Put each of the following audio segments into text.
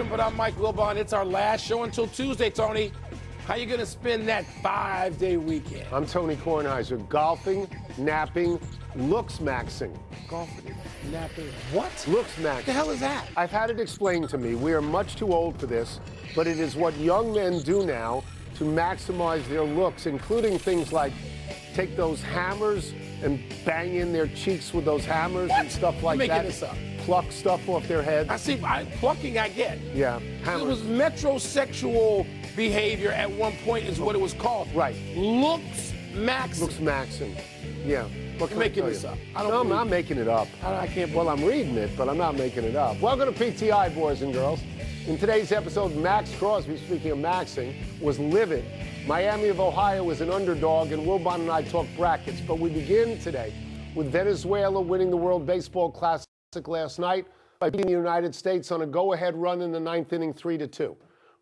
Interruption, but I'm Mike Wilbon. It's our last show until Tuesday, Tony. How you going to spend that 5-day weekend? I'm Tony Kornheiser. Golfing, napping, looks maxing. Golfing, napping, what? Looks maxing. What the hell is that? I've had it explained to me. We are much too old for this, but it is what young men do now to maximize their looks, including things like take those hammers and bang in their cheeks with those hammers and stuff like You're that. making this up. Pluck stuff off their heads. I see. Plucking, I get. Yeah, hammers. It was metrosexual behavior at one point is what it was called. Right. Looks maxing. Looks maxing. Yeah. What You're making this up. No, I'm not making it up. I can't. Well, I'm reading it, but I'm not making it up. Welcome to PTI, boys and girls. In today's episode, Maxx Crosby, speaking of maxing, was livid. Miami of Ohio was an underdog, and Wilbon and I talk brackets. But we begin today with Venezuela winning the World Baseball Classic last night by beating the United States on a go-ahead run in the ninth inning, 3-2.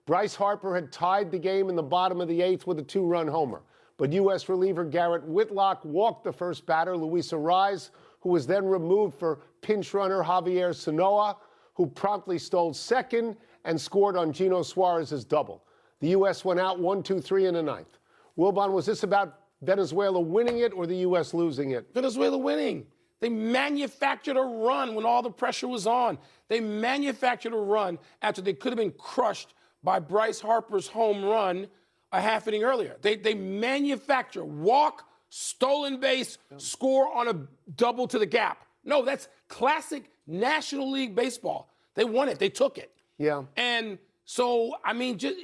Bryce Harper had tied the game in the bottom of the eighth with a two-run homer. But U.S. reliever Garrett Whitlock walked the first batter, Luis Arraez, who was then removed for pinch runner Javier Sanoa, who promptly stole second and scored on Gino Suarez's double. The U.S. went out 1-2-3 in the ninth. Wilbon, was this about Venezuela winning it or the U.S. losing it? Venezuela winning. They manufactured a run when all the pressure was on. They manufactured a run after they could have been crushed by Bryce Harper's home run a half inning earlier. They manufacture walk, stolen base, score on a double to the gap. No, that's classic National League baseball. They won it. They took it. Yeah. And so, I mean, just,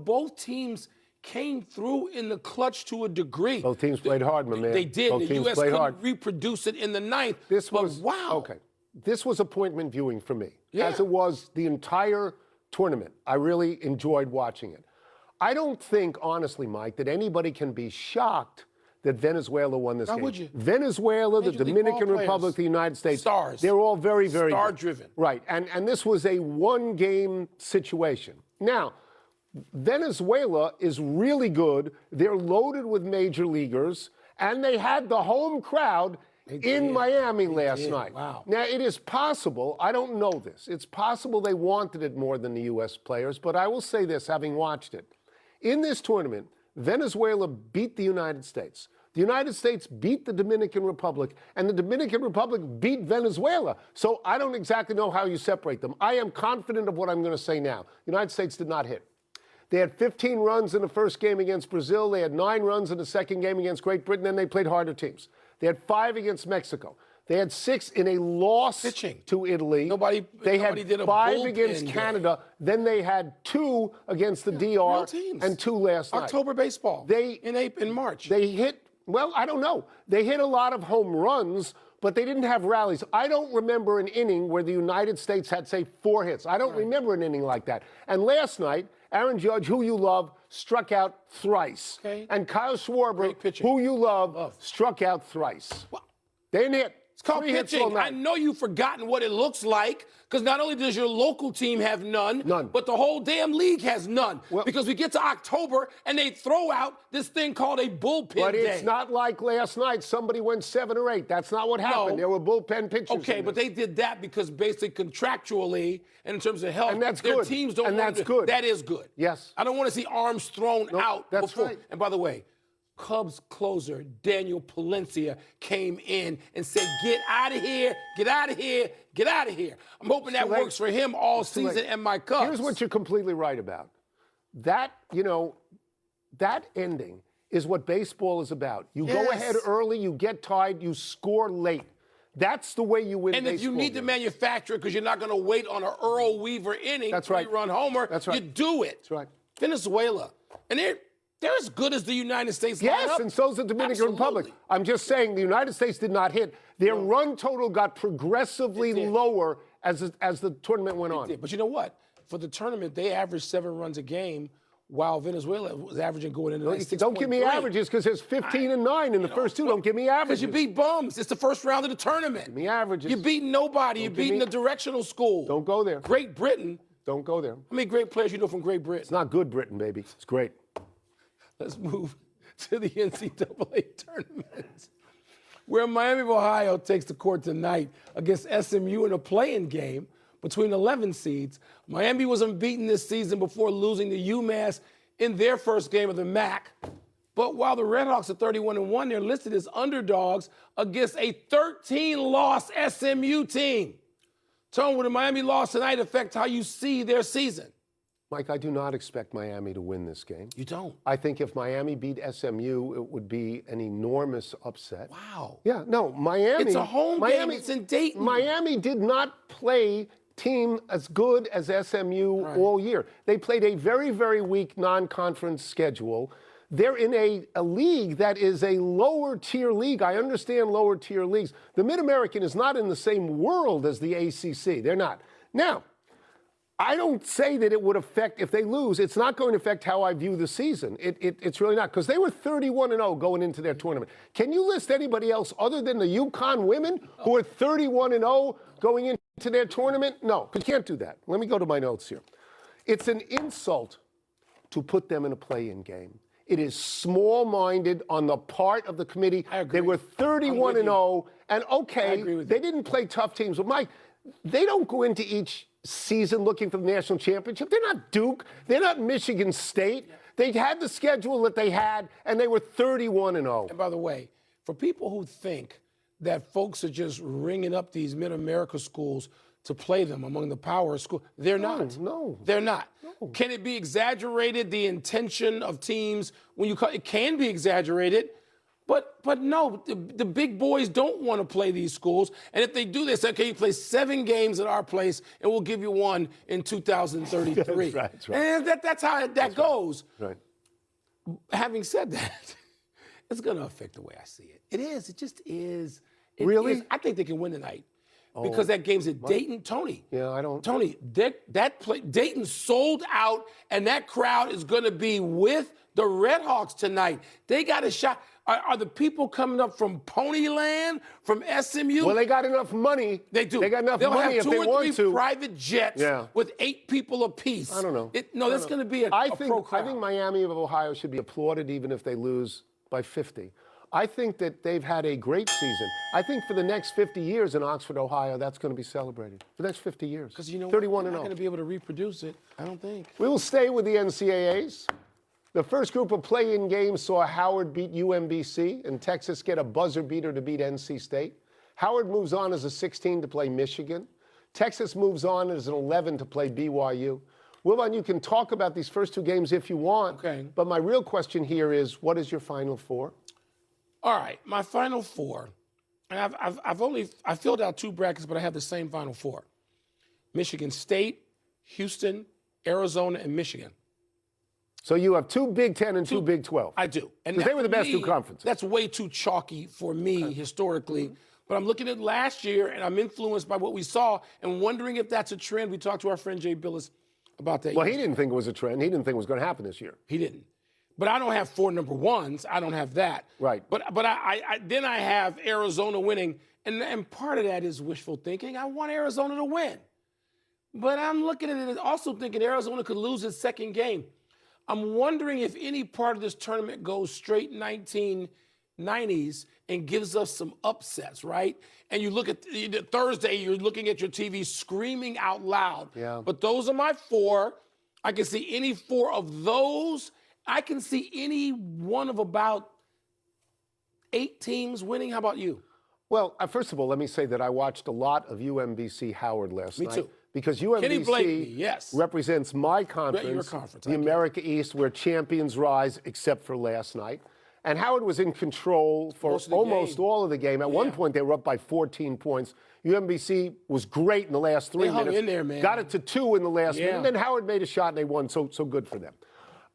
both teams came through in the clutch to a degree. Both teams played hard, my man. They did. Both the teams U.S. played couldn't hard. reproduce it in the ninth. Wow. Okay. This was appointment viewing for me, Yeah. as it was the entire tournament. I really enjoyed watching it. I don't think, honestly, Mike, that anybody can be shocked that Venezuela won this game. Why would you? Venezuela, the Major League Dominican ball Republic, players. the United States. Stars. They're all very, very Star-driven. good. Right. And this was a one-game situation. Now, Venezuela is really good. They're loaded with major leaguers, and they had the home crowd in Miami last night. Wow. Now, it is possible, I don't know this, it's possible they wanted it more than the U.S. players, but I will say this, having watched it. In this tournament, Venezuela beat the United States. The United States beat the Dominican Republic, and the Dominican Republic beat Venezuela. So I don't exactly know how you separate them. I am confident of what I'm going to say now. The United States did not hit. They had 15 runs in the first game against Brazil. They had 9 runs in the second game against Great Britain. Then they played harder teams. They had 5 against Mexico. They had 6 in a loss to Italy. Nobody had 5 against Canada. Then they had 2 against the DR and 2 last night. October baseball. In March. They hit, well, I don't know. They hit a lot of home runs, but they didn't have rallies. I don't remember an inning where the United States had, say, 4 hits. I don't remember an inning like that. And last night, Aaron Judge, who you love, struck out thrice. Okay. And Kyle Schwarber, who you love, struck out thrice. What? They didn't hit. It's called 3 hits all pitching. night. I know you've forgotten what it looks like, because not only does your local team have none, but the whole damn league has none. Because we get to October and they throw out this thing called a bullpen day. But it's not like last night. Somebody went 7 or 8. That's not what happened. No. There were bullpen pitchers. Okay, but they did that because basically contractually and in terms of health, and that's their good. teams don't and want that's to. good. That is good. Yes. I don't want to see arms thrown out that's before. right. And by the way, Cubs closer Daniel Palencia came in and said, "Get out of here, get out of here, get out of here." I'm hoping that works for him all season and my Cubs. Here's what you're completely right about. That, that ending is what baseball is about. You go ahead early, you get tied, you score late. That's the way you win baseball. And if you need to manufacture it because you're not going to wait on an Earl Weaver inning, that's right. Run homer, you do it. That's right. Venezuela. And they're as good as the United States. Yes, and so is the Dominican Republic. I'm just saying the United States did not hit. Their run total got progressively lower as the tournament went on. But you know what? For the tournament, they averaged 7 runs a game, while Venezuela was averaging going into that 6.3. Don't give me averages because there's 15 and 9 in the first 2. Don't give me averages. Because you beat bums. It's the first round of the tournament. Give me averages. You beat nobody. You're beating the directional school. Don't go there. Great Britain. Don't go there. How many great players you know from Great Britain? It's not good Britain, baby. It's great. Let's move to the NCAA tournament, where Miami of Ohio takes the court tonight against SMU in a play-in game. between 11 seeds. Miami was unbeaten this season before losing to UMass in their first game of the MAC. But while the Redhawks are 31-1, they're listed as underdogs against a 13-loss SMU team. Tone, would a Miami loss tonight affect how you see their season? Mike, I do not expect Miami to win this game. You don't? I think if Miami beat SMU, it would be an enormous upset. Wow. Yeah, no, Miami. It's a home game. It's in Dayton. Miami did not play team as good as SMU all year. They played a very, very weak non-conference schedule. They're in a league that is a lower-tier league. I understand lower-tier leagues. The Mid-American is not in the same world as the ACC. They're not. Now, I don't say that it would affect, if they lose, it's not going to affect how I view the season. It's really not, because they were 31-0 going into their tournament. Can you list anybody else other than the UConn women who are 31-0 going into their tournament? No, you can't do that. Let me go to my notes here. It's an insult to put them in a play-in game. It is small-minded on the part of the committee. I agree. They were 31-0, and okay, they you. didn't play tough teams. But Mike, they don't go into each season looking for the national championship. They're not Duke. They're not Michigan State. Yeah. They had the schedule that they had, and they were 31-0. And by the way, for people who think that folks are just ringing up these Mid-America schools to play them among the power schools, they're not. No. They're not. No. Can it be exaggerated, the intention of teams, when you call it can be exaggerated, but no, the big boys don't want to play these schools. And if they do, they say, okay, you play 7 games at our place, and we'll give you one in 2033. That's right. And that's how that goes. Right. Having said that, it's going to affect the way I see it. It is. It just is. Really? I think they can win tonight. Because that game's at Dayton, Tony. Yeah, I don't. Tony, Dayton sold out, and that crowd is going to be with the Redhawks tonight. They got a shot. Are the people coming up from Ponyland, from SMU? Well, they got enough money. They do. They got enough They'll money have if they want to. 2 or 3 private jets with 8 people apiece. I don't know. That's going to be a pro crowd. I think Miami of Ohio should be applauded even if they lose by 50. I think that they've had a great season. I think for the next 50 years in Oxford, Ohio, that's going to be celebrated. For the next 50 years. Because you know 31-0. They're not going to be able to reproduce it, I don't think. We will stay with the NCAAs. The first group of play-in games saw Howard beat UMBC and Texas get a buzzer beater to beat NC State. Howard moves on as a 16 to play Michigan. Texas moves on as an 11 to play BYU. Wilbon, you can talk about these first 2 games if you want. Okay. But my real question here is, what is your Final Four? All right, my Final Four, and I filled out 2 brackets, but I have the same Final Four: Michigan State, Houston, Arizona, and Michigan. So you have 2 Big Ten and 2 Big 12. I do, and they were the best 2 conferences. That's way too chalky for me historically. But I'm looking at last year, and I'm influenced by what we saw, and wondering if that's a trend. We talked to our friend Jay Billis about that. Well, he didn't think it was a trend. He didn't think it was going to happen this year. He didn't. But I don't have 4 number 1s. I don't have that. Right. But then I have Arizona winning, and part of that is wishful thinking. I want Arizona to win. But I'm looking at it and also thinking Arizona could lose its second game. I'm wondering if any part of this tournament goes straight 1990s and gives us some upsets, right? And you look at Thursday, you're looking at your TV screaming out loud. Yeah. But those are my 4. I can see any 4 of those. I can see any one of about 8 teams winning. How about you? Well, first of all, let me say that I watched a lot of UMBC Howard last night. Me too. Because UMBC represents my conference, your conference, the America East, where champions rise, except for last night. And Howard was in control for almost all of the game. At one point, they were up by 14 points. UMBC was great in the last 3 minutes. They hung in there, man. Got it to 2 in the last minute. And then Howard made a shot, and they won, so good for them.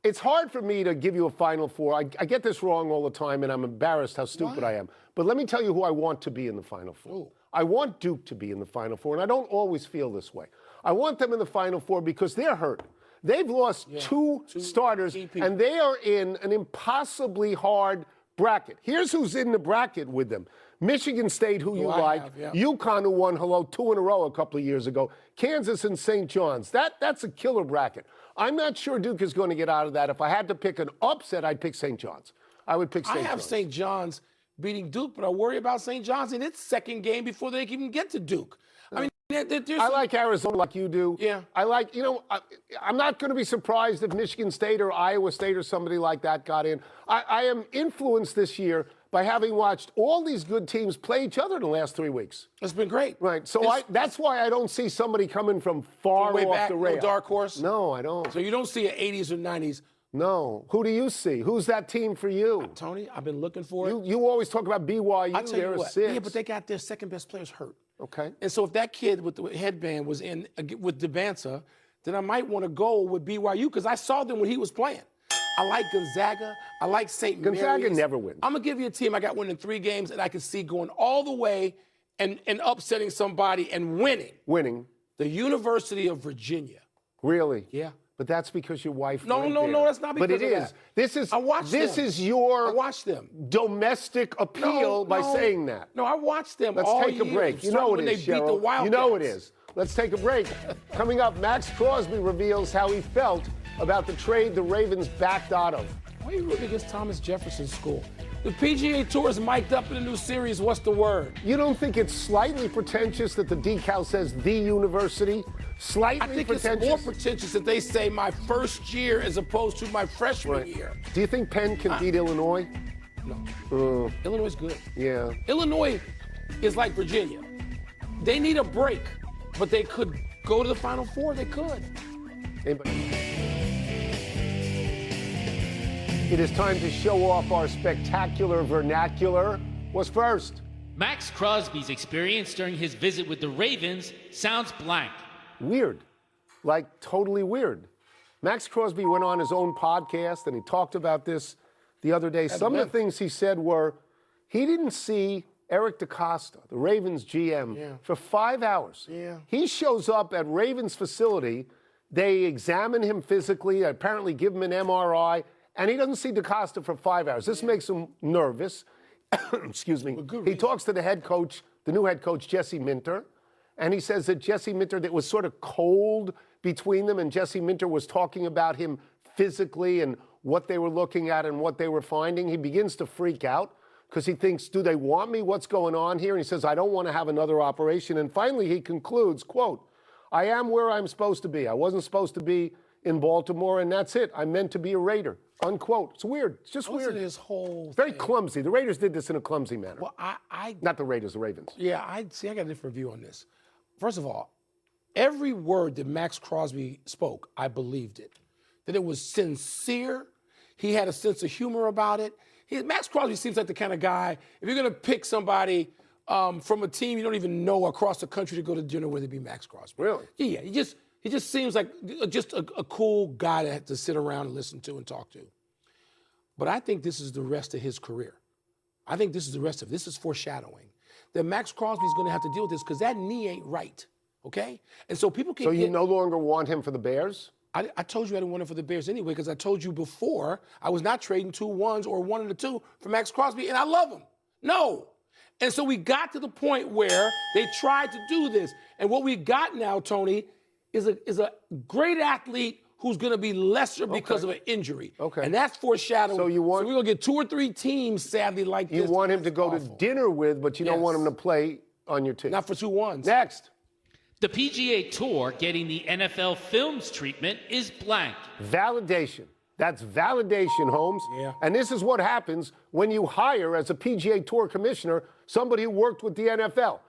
It's hard for me to give you a Final Four. I get this wrong all the time, and I'm embarrassed how stupid I am. But let me tell you who I want to be in the Final Four. Ooh. I want Duke to be in the Final Four, and I don't always feel this way. I want them in the Final Four because they're hurt. They've lost 2 starters, and they are in an impossibly hard bracket. Here's who's in the bracket with them. Michigan State, who you like. UConn, who won 2 in a row a couple of years ago. Kansas and St. John's. That's a killer bracket. I'm not sure Duke is going to get out of that. If I had to pick an upset, I'd pick St. John's. I would pick St. John's. I have St. John's beating Duke, but I worry about St. John's in its second game before they can even get to Duke. I mean, I like Arizona like you do. Yeah. I like, I'm not going to be surprised if Michigan State or Iowa State or somebody like that got in. I am influenced this year by having watched all these good teams play each other in the last 3 weeks. It's been great. Right. So that's why I don't see somebody coming from far way off back, the rail. no dark horse? No, I don't. So you don't see an 80s or 90s. No. Who do you see? Who's that team for you? Tony, I've been looking for it. You always talk about BYU. I'll tell you what. 6. Yeah, but they got their second best players hurt. Okay. And so if that kid with the headband was in with Debanza, then I might want to go with BYU because I saw them when he was playing. I like Gonzaga. I like St. Mary's. Gonzaga never wins. I'm going to give you a team I got winning 3 games that I can see going all the way and upsetting somebody and winning. Winning. The University of Virginia. Really? Yeah. But that's because your wife No, went no, there. no, that's not because But it of is. that. This is. I watched This them. is your. I watched them. Domestic appeal by saying that. No, I watched them Let's all take a year, break. You know when it is, they beat the Cheryl. Wildcats. You know it is. Let's take a break. Coming up, Maxx Crosby reveals how he felt about the trade the Ravens backed out of. Why are you rooting against Thomas Jefferson School? The PGA Tour is mic'd up in a new series. What's the word? You don't think it's slightly pretentious that the decal says the university? Slightly I think pretentious? it's more pretentious that they say my first year as opposed to my freshman year. Do you think Penn can beat Illinois? No. Illinois is good. Yeah. Illinois is like Virginia. They need a break, but they could go to the Final Four. They could. It is time to show off our spectacular vernacular. What's first? Maxx Crosby's experience during his visit with the Ravens sounds blank. Weird. Like totally weird. Maxx Crosby went on his own podcast and he talked about this the other day. Some of the things he said were he didn't see Eric DeCosta, the Ravens GM, for 5 hours. Yeah. He shows up at Ravens facility. They examine him physically, apparently give him an MRI, and he doesn't see DeCosta for 5 hours. This makes him nervous. Excuse me. He talks to the head coach, the new head coach, Jesse Minter, and he says that Jesse Minter, that was sort of cold between them, and Jesse Minter was talking about him physically and what they were looking at and what they were finding. He begins to freak out because he thinks, do they want me? What's going on here? And he says, I don't want to have another operation. And finally, he concludes, quote, I am where I'm supposed to be. I wasn't supposed to be in Baltimore, and that's it. I'm meant to be a Raider, unquote. It's weird. It's just weird. His whole Very clumsy. The Raiders did this in a clumsy manner. Well, Not the Raiders, the Ravens. Yeah, I got a different view on this. First of all, every word that Maxx Crosby spoke, I believed it. That it was sincere. He had a sense of humor about it. Maxx Crosby seems like the kind of guy, if you're going to pick somebody from a team you don't even know across the country to go to dinner with, it'd be Maxx Crosby. Really? Yeah, he just seems like just a cool guy to sit around and listen to and talk to. But I think this is the rest of his career. I think this is foreshadowing. That Maxx Crosby's going to have to deal with this because that knee ain't right, okay? And so people can. So you no longer want him for the Bears? I told you I didn't want him for the Bears anyway because I told you before I was not trading 2 1s or 1 and a 2 for Maxx Crosby, and I love him. No. And so we got to the point where they tried to do this. And what we got now, Tony, is a great athlete who's going to be lesser because of an injury. Okay. And that's foreshadowing. So we're going to get 2 or 3 teams, sadly, like this. You want him to go to dinner with, but you don't want him to play on your team. Not for 2 1s. Next. The PGA Tour getting the NFL Films treatment is blank. Validation. That's validation, Holmes. Yeah. And this is what happens when you hire, as a PGA Tour commissioner, somebody who worked with the NFL.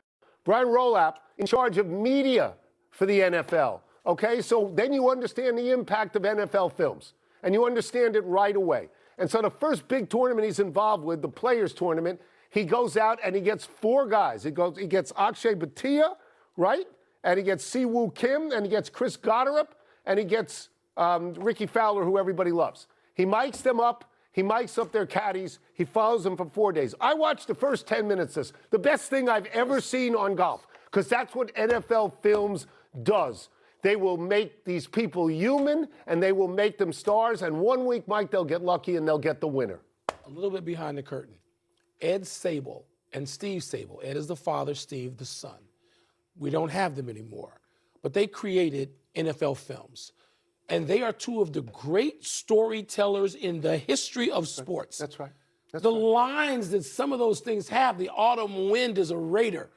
Brian Rolapp, in charge of media for the NFL. Okay, so then you understand the impact of NFL Films, and you understand it right away. And so the first big tournament he's involved with, the Players Tournament, he goes out and he gets 4 guys. He gets Akshay Bhatia, right? And he gets Siwoo Kim, and he gets Chris Goddard, and he gets Ricky Fowler, who everybody loves. He mics them up. He mics up their caddies. He follows them for 4 days. I watched the first 10 minutes of this. The best thing I've ever seen on golf, because that's what NFL Films does. They will make these people human, and they will make them stars. And 1 week, Mike, they'll get lucky, and they'll get the winner. A little bit behind the curtain. Ed Sable and Steve Sable. Ed is the father, Steve the son. We don't have them anymore. But they created NFL Films. And they are 2 of the great storytellers in the history of sports. That's right. The lines that some of those things have, the autumn wind is a Raider.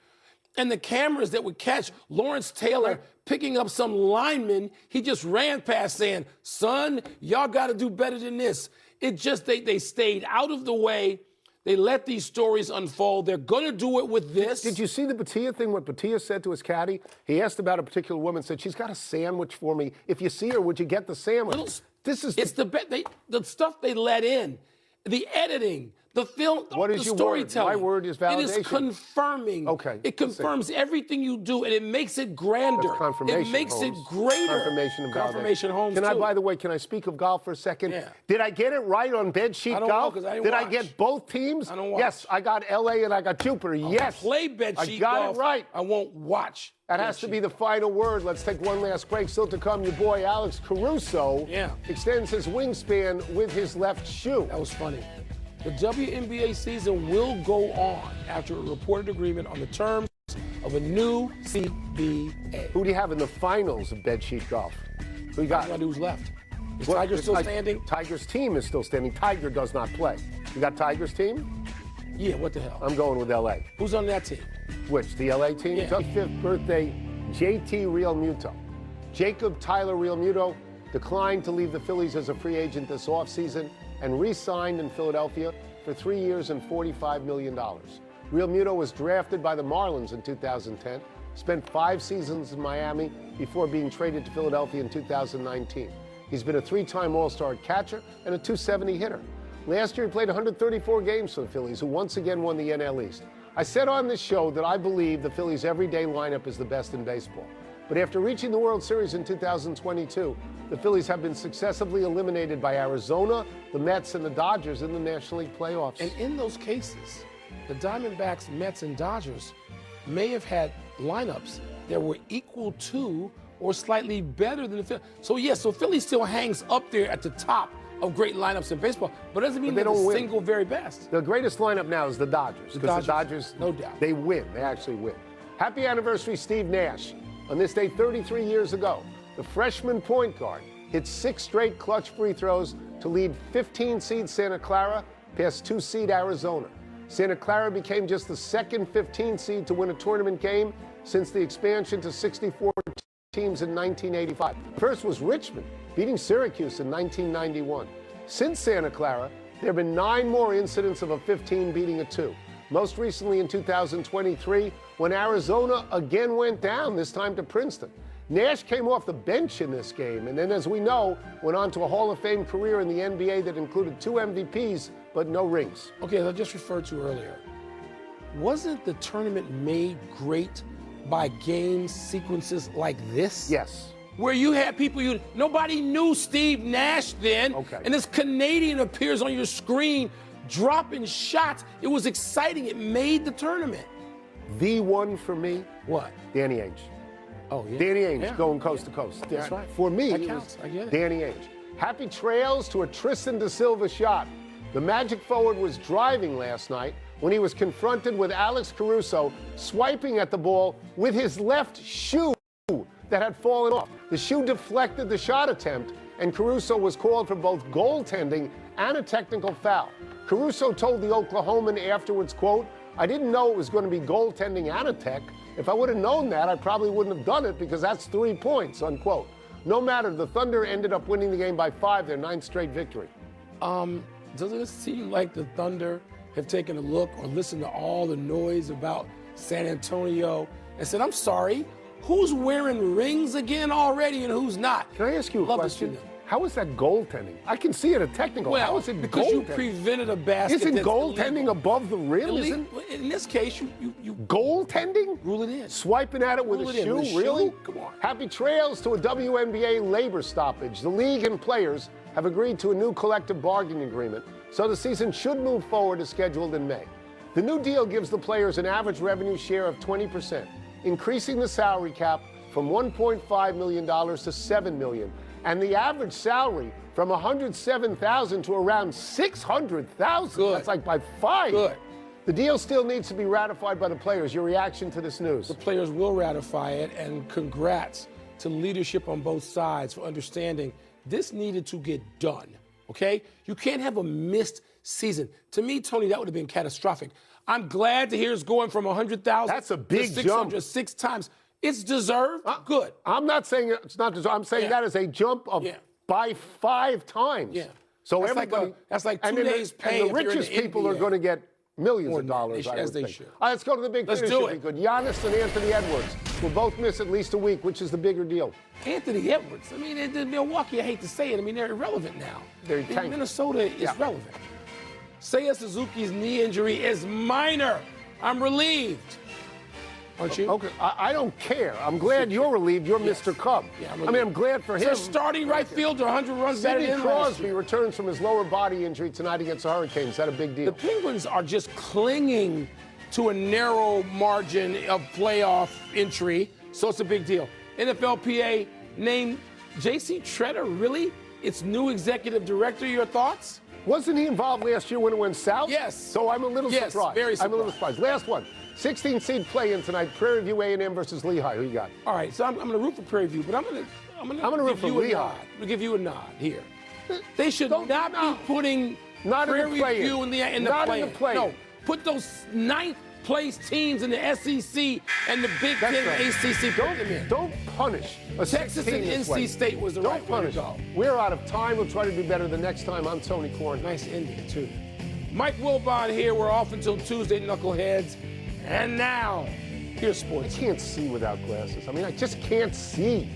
And the cameras that would catch Lawrence Taylor picking up some lineman, he just ran past saying, son, y'all got to do better than this. It just, they stayed out of the way. They let these stories unfold. They're going to do it with this. Did you see the Batia thing, what Batia said to his caddy? He asked about a particular woman, said, she's got a sandwich for me. If you see her, would you get the sandwich? It's the stuff they let in, the editing, the film, what is the your storytelling. Word? My word is validation. It is confirming. Okay. It confirms everything you do, and it makes it grander. That's confirmation, it makes Holmes. it greater. Confirmation of validation. Confirmation, Holmes, Can I, too. by the way, can I speak of golf for a second? Yeah. Did I get it right on bedsheet I don't golf? know, 'cause I didn't Did I watch. get both teams? I don't watch. Yes, I got LA and I got Jupiter. Yes. Play bedsheet I got golf. it right. I won't watch. That has to be the final word. Let's take one last break. Still to come, your boy Alex Caruso extends his wingspan with his left shoe. That was funny. The WNBA season will go on after a reported agreement on the terms of a new CBA. Who do you have in the finals of bedsheet golf? Who you got? Who's left? Is Tiger still standing? Tiger's team is still standing. Tiger does not play. You got Tiger's team? Yeah, what the hell? I'm going with LA. Who's on that team? Which? The LA team? Yeah. Just 5th birthday, JT Realmuto. Jacob Tyler Realmuto declined to leave the Phillies as a free agent this offseason and re-signed in Philadelphia for 3 years and $45 million. Realmuto was drafted by the Marlins in 2010, spent 5 seasons in Miami before being traded to Philadelphia in 2019. He's been a 3-time All-Star catcher and a .270 hitter. Last year, he played 134 games for the Phillies, who once again won the NL East. I said on this show that I believe the Phillies' everyday lineup is the best in baseball. But after reaching the World Series in 2022, the Phillies have been successively eliminated by Arizona, the Mets, and the Dodgers in the National League playoffs. And in those cases, the Diamondbacks, Mets, and Dodgers may have had lineups that were equal to or slightly better than the Phillies. So Philly still hangs up there at the top of great lineups in baseball, but it doesn't mean they're the single very best. The greatest lineup now is the Dodgers, because the Dodgers, no doubt, they win. They actually win. Happy anniversary, Steve Nash. On this day 33 years ago, the freshman point guard hit 6 straight clutch free throws to lead 15-seed Santa Clara past 2-seed Arizona. Santa Clara became just the second 15 seed to win a tournament game since the expansion to 64 teams in 1985. First was Richmond, beating Syracuse in 1991. Since Santa Clara, there have been 9 more incidents of a 15 beating a 2. Most recently in 2023, when Arizona again went down, this time to Princeton. Nash came off the bench in this game, and then, as we know, went on to a Hall of Fame career in the NBA that included 2 MVPs, but no rings. Okay, as I just referred to earlier, wasn't the tournament made great by game sequences like this? Yes. Where you had people nobody knew Steve Nash then, and this Canadian appears on your screen dropping shots. It was exciting. It made the tournament. The one for me? What? Danny Ainge. Oh, yeah. Danny Ainge going coast to coast. That's right. For me, that counts. I get it. Danny Ainge. Happy trails to a Tristan da Silva shot. The Magic forward was driving last night when he was confronted with Alex Caruso swiping at the ball with his left shoe that had fallen off. The shoe deflected the shot attempt, and Caruso was called for both goaltending and a technical foul. Caruso told the Oklahoman afterwards, quote, "I didn't know it was going to be goaltending and a tech. If I would have known that, I probably wouldn't have done it because that's 3 points," unquote. No matter, the Thunder ended up winning the game by 5, their 9th straight victory. Doesn't it seem like the Thunder have taken a look or listened to all the noise about San Antonio and said, I'm sorry, who's wearing rings again already and who's not? Can I ask you a question? How is that goaltending? I can see it a technical. Well, how is it because you prevented a basket. Isn't goaltending above the rim? In this case, you goaltending? Rule it in. Swiping at it with a shoe? Really? Come on. Happy trails to a WNBA labor stoppage. The league and players have agreed to a new collective bargaining agreement, so the season should move forward as scheduled in May. The new deal gives the players an average revenue share of 20%, increasing the salary cap from $1.5 million to $7 million. And the average salary from $107,000 to around $600,000. That's like by 5. Good. The deal still needs to be ratified by the players. Your reaction to this news? The players will ratify it, and congrats to leadership on both sides for understanding this needed to get done, okay? You can't have a missed season. To me, Tony, that would have been catastrophic. I'm glad to hear it's going from 100,000 That's a big to jump. 600 6 times. It's deserved. Good. I'm not saying it's not deserved. I'm saying that is a jump of by 5 times. Yeah. So That's everybody, like that's like 2 and then days pay. And the richest people are going to get millions of dollars. As they should. All right, let's go to the big Let's finish. do Should it. be good. Giannis and Anthony Edwards will both miss at least a week. Which is the bigger deal? Anthony Edwards. I mean, Milwaukee, I hate to say it. I mean, they're irrelevant now. They're tanking. Minnesota is relevant. Seiya Suzuki's knee injury is minor. I'm relieved. Aren't you? Okay, I don't care. I'm glad you're relieved. You're Mr. Cub. Yeah, I mean, I'm glad for him. So starting right fielder, 100 runs better Sidney than last Crosby year. returns from his lower body injury tonight against the Hurricanes. Is that a big deal? The Penguins are just clinging to a narrow margin of playoff entry, so it's a big deal. NFLPA named J.C. Tretter, really? Its new executive director, your thoughts? Wasn't he involved last year when it went south? Yes. So I'm a little surprised. Very surprised. I'm a little surprised. Last one. 16-seed play-in tonight. Prairie View A&M versus Lehigh. Who you got? All right, so I'm going to root for Prairie View, but I'm going to root give for you a Lehigh. nod. I'm going to give you a nod here. They should Don't- not no. be putting Not in the Prairie play-in. View in the Not play-in. in the play-in. No, put those ninth-place teams in the SEC and the Big Ten That's and right. ACC. Put them in. Don't punish a Texas 16 and this way. NC State was the Don't right way to punish. go. We're out of time. We'll try to do better the next time. I'm Tony Korn. Nice ending, too. Mike Wilbon here. We're off until Tuesday, Knuckleheads. And now, here's I sports. can't see without glasses. I mean, I just can't see.